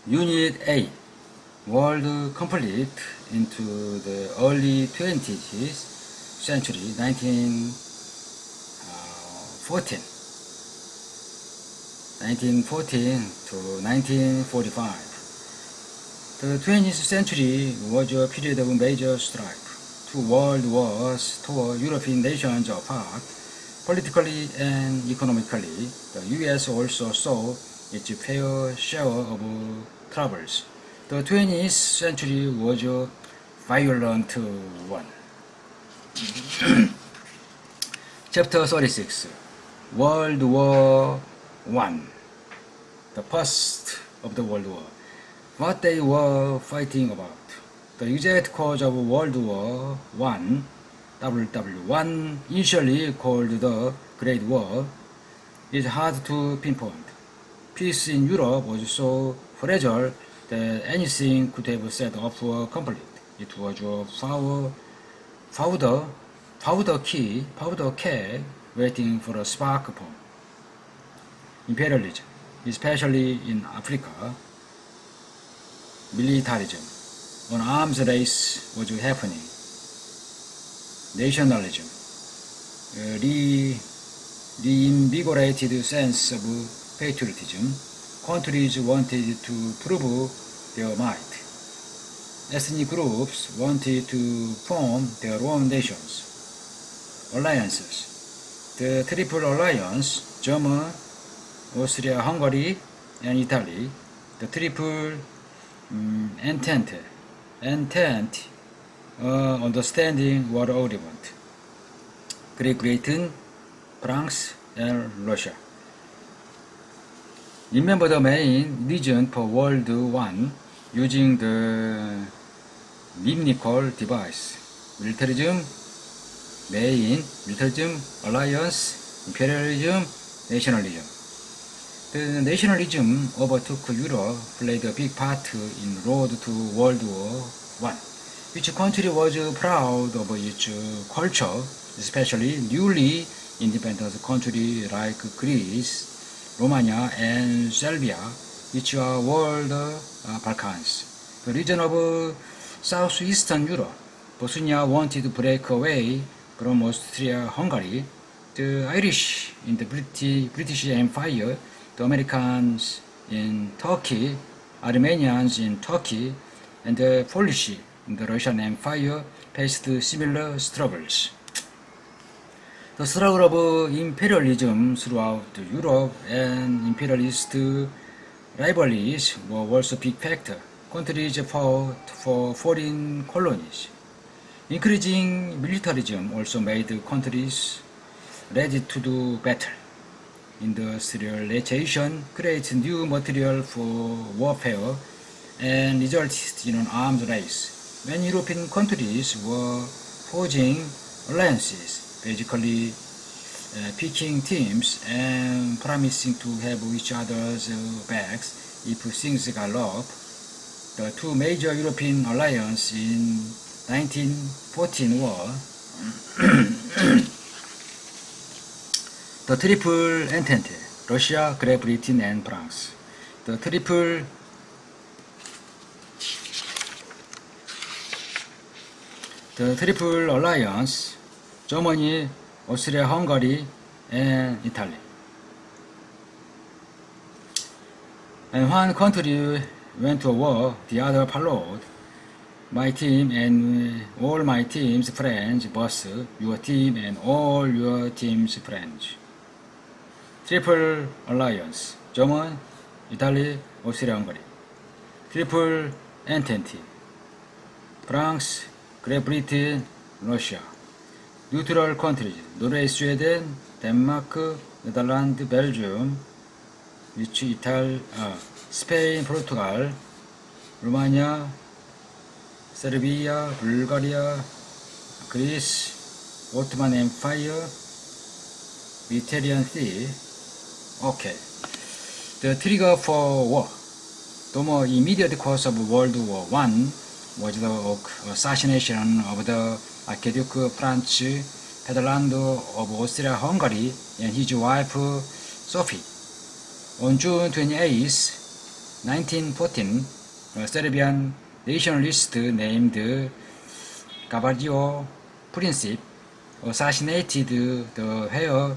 Unit A, World Conflict into the early 20th century, 1914 to 1945. The 20th century was a period of major strife. Two world wars tore European nations apart. Politically and economically, the US also saw its fair share of troubles. The 20th century was a violent one. Chapter 36, World War I, the first of the World War. What they were fighting about. The exact cause of World War I, WW1, initially called the Great War, is hard to pinpoint. Peace in Europe was so fragile that anything could have set off a conflict. It was a powder keg waiting for a spark bomb. Imperialism, especially in Africa, militarism, an arms race was happening. Nationalism, a reinvigorated sense of patriotism. Countries wanted to prove their might. Ethnic groups wanted to form their own nations. Alliances. The Triple Alliance, Germany, Austria, Hungary, and Italy. The Triple Entente, understanding war agreement. Great Britain, France, and Russia. Remember the main reason for World War I using the mijkor device. Militarism, alliance, imperialism, nationalism. The nationalism overtook Europe, played a big part in road to World War I. Each country was proud of its culture, especially newly independent countries like Greece, Romania, and Serbia, which are world Balkans. The region of southeastern Europe, Bosnia wanted to break away from Austria-Hungary, the Irish in the British Empire, the Americans in Turkey, Armenians in Turkey, and the Polish in the Russian Empire faced similar struggles. The struggle of imperialism throughout Europe and imperialist rivalries were also a big factor. Countries fought for foreign colonies. Increasing militarism also made countries ready to do battle. Industrialization creates new material for warfare and resulted in an arms race. Many European countries were forging alliances, basically picking teams and promising to have each other's backs if things got rough. The two major European alliances in 1914 were the Triple Entente, Russia, Great Britain, and France. The Triple Alliance, Germany, Austria-Hungary, and Italy. And one country went to war, the other followed. My team and all my team's friends versus your team and all your team's friends. Triple Alliance, Germany, Italy, Austria-Hungary. Triple Entente, France, Great Britain, Russia. Neutral countries, Norway, Sweden, Denmark, Netherlands, Belgium, Spain, Portugal, Romania, Serbia, Bulgaria, Greece, Ottoman Empire, Mediterranean Sea. Okay. The trigger for war. The more immediate cause of World War I was the assassination of the Archduke Franz Ferdinand of Austria-Hungary and his wife Sophie. On June 28, 1914, a Serbian nationalist named Gavardio Princip assassinated the heir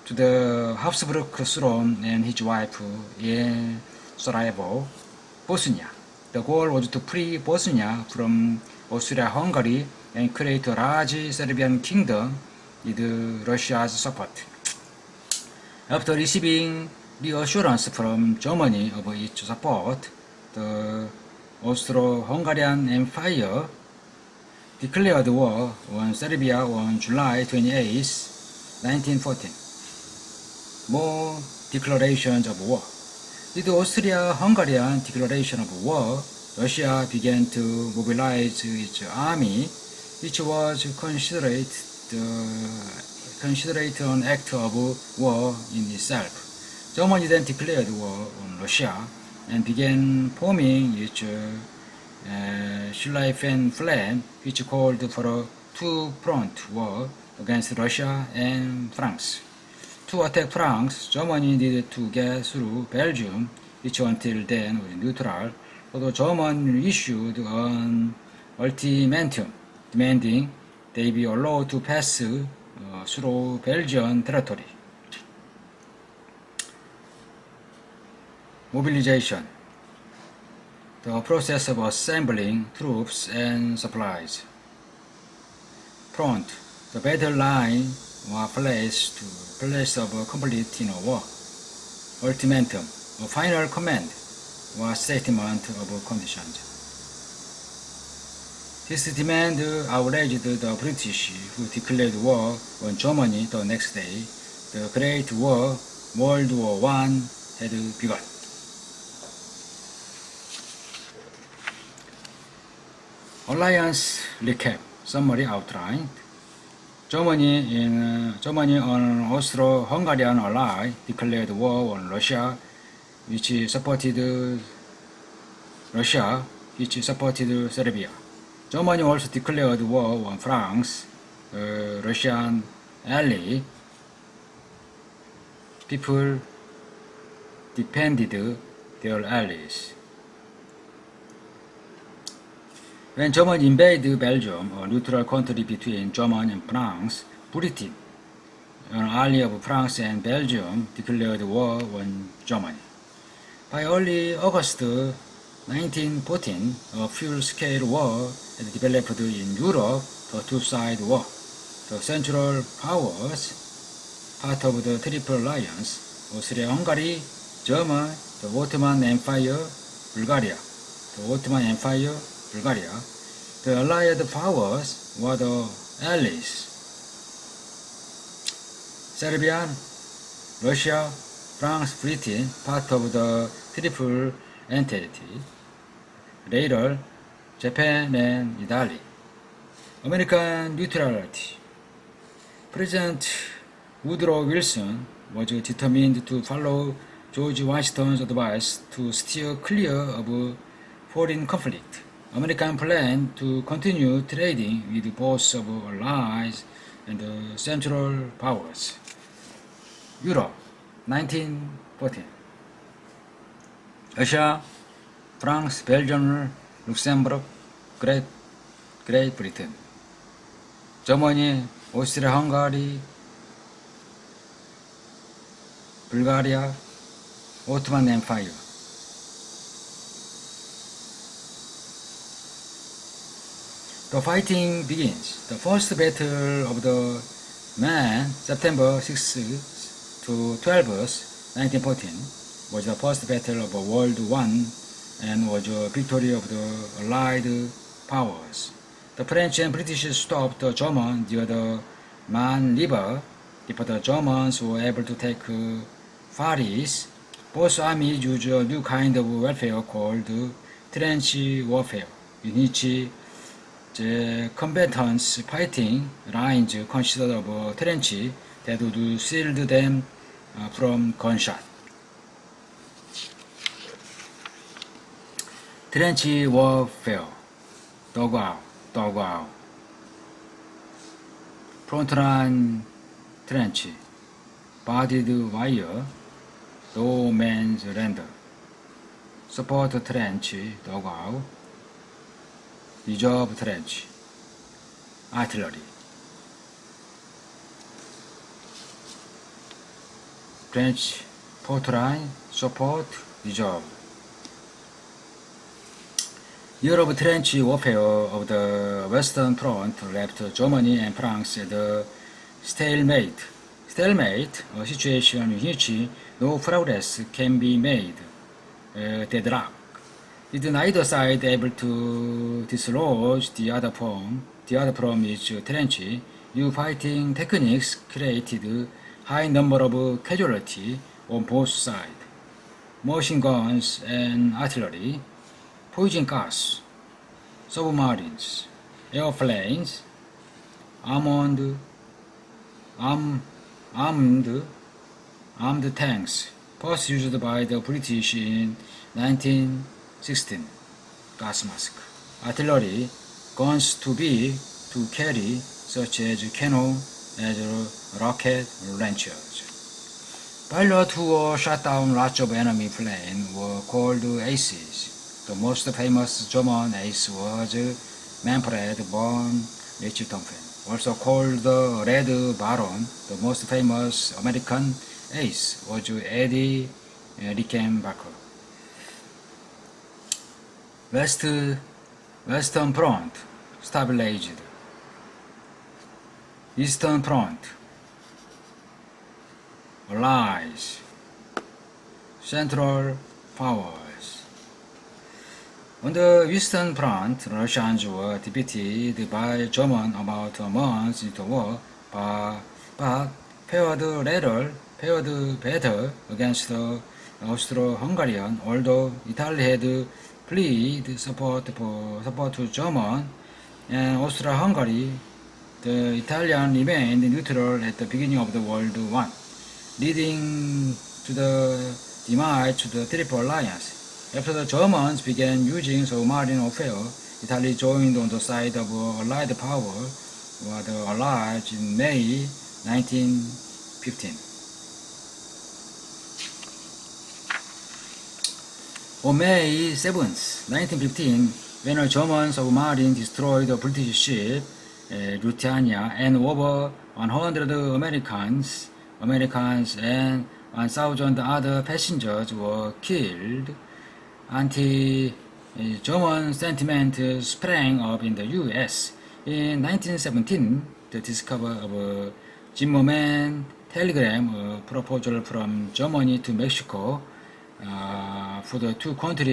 to the Habsburg throne and his wife in Sarajevo, Bosnia. The goal was to free Bosnia from Austria-Hungary and create a large Serbian kingdom with Russia's support. After receiving reassurance from Germany of its support, the Austro-Hungarian Empire declared war on Serbia on July 28, 1914. More declarations of war. With the Austria-Hungarian declaration of war, Russia began to mobilize its army, which was considered an act of war in itself. Germany then declared war on Russia and began forming its Schlieffen Plan, which called for a two-front war against Russia and France. To attack France, Germany needed to get through Belgium, which until then was neutral, so the Germans issued an ultimatum demanding they be allowed to pass through Belgian territory. Mobilization. The process of assembling troops and supplies. Front. The battle line was place of completing a war. Ultimatum. A final command was statement of conditions. This demand outraged the British, who declared war on Germany the next day. The Great War, World War I, had begun. Alliance recap, summary outline. Germany an Austro-Hungarian ally declared war on Russia, which supported Serbia. Germany also declared war on France, a Russian ally. People defended their allies. When Germany invaded Belgium, a neutral country between Germany and France, Britain, an ally of France and Belgium, declared war on Germany. By early August 1914, a full-scale war had developed in Europe, the two-side war. The Central Powers, part of the Triple Alliance, Austria-Hungary, Germany, the Ottoman Empire, Bulgaria. The Allied powers were the Allies. Serbia, Russia, France, Britain, part of the Triple Entity. Later, Japan and Italy. American neutrality. President Woodrow Wilson was determined to follow George Washington's advice to steer clear of foreign conflict. American plan to continue trading with both of allies and the Central Powers. Europe, 1914. Russia, France, Belgium, Luxembourg, Great Britain. Germany, Austria-Hungary, Bulgaria, Ottoman Empire. The fighting begins. The first battle of the Marne, September 6 to 12, 1914, was the first battle of World War I and was a victory of the Allied powers. The French and British stopped the Germans near the Marne River. If the Germans were able to take Far East, both armies used a new kind of warfare called trench warfare, in which the combatants' fighting lines consisted of a trench that would shield them from gunshot. Trench warfare, dugout, frontline trench, barbed wire, no man's land. support trench, dugout, reserve trench, artillery. Trench, port line, support, reserve. Year of trench warfare of the Western Front left Germany and France at a stalemate. Stalemate, a situation in which no progress can be made. Deadlock. With neither side able to dislodge the other from its trench, new fighting techniques created high number of casualties on both sides. Machine guns and artillery, poison gas, submarines, airplanes, armed tanks, first used by the British in 1916. Gas mask, artillery, guns to carry, such as cannon, as rocket launchers. Pilots who shot down lots of enemy planes were called aces. The most famous German ace was Manfred von Richthofen, also called the Red Baron. The most famous American ace was Eddie Rickenbacker. Western Front stabilized. Eastern Front Allies. Central Powers. On the Eastern Front, Russians were defeated by Germans about a month into war, but fared better against the Austro-Hungarian, although Italy had pleaded support to German and Austro-Hungary. The Italians remained neutral at the beginning of the World War, leading to the demise of the Triple Alliance. After the Germans began using submarine warfare, Italy joined on the side of Allied power, or the Allies, in May 1915. On May 7, 1915, when a German submarine destroyed a British ship, Lusitania, and over 100 Americans and 1,000 other passengers were killed, anti-German sentiment sprang up in the U.S. In 1917, the discovery of a Zimmermann telegram, a proposal from Germany to Mexico for the two countries